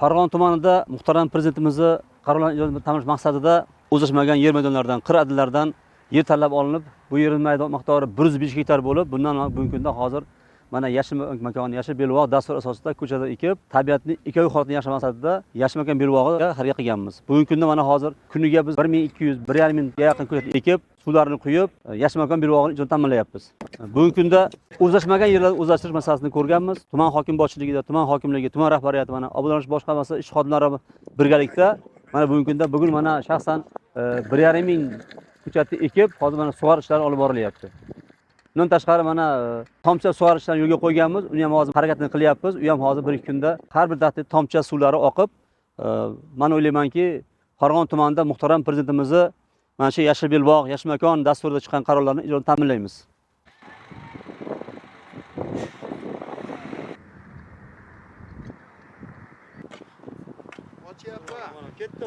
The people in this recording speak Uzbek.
Farg'ona tumanida muhtaram prezidentimizni qarorlarini ijro ta'minlash maqsadida o'zlashmagan yer maydonlaridan, qir adillardan yer tanlab olinib, bu yer maydon miqdori 105 gektar bo'lib, bundan bugungi kunda hozir mana yashil makon, yashil belbog' dastur asosida ko'chada ekib, tabiatni ikoyi holatini yaxshilash maqsadida yashil makon belbog'iga xarajat qilganmiz. Bugungi kunda mana hozir kuniga biz 1200, 1,5 ming ga yaqin ko'chat ekib, suvlarini quyib, yashil makon belbog'ini ijro ta'minlayapmiz. Bugungi kunda o'zlashmagan yerlarni o'zlashtirish masalasini ko'rganmiz. Tuman hokim boshchiligida, tuman hokimligi, tuman rahbariyati, mana obodonlash boshqarmasi ish xodimlari birgalikda mana bugungi kunda mana shaxsan 1,5 ming ko'chatni ekib, hozir mana sug'orish ishlari olib borilyapti. Bundan tashqari mana tomcha sug'orish ishlarini yo'lga qo'yganmiz. Uni ham hozir harakatini qilyapmiz. U ham hozir 1-2 kunda har bir daftar tomcha suvlari oqib, men o'ylaymanki, Farg'ona tumanida muhtaram prezidentimizni mana shu yashil belbog', yashil makon dasturida chiqqan qarorlarni ijroini ta'minlaymiz. Ochyapti. Ketdi.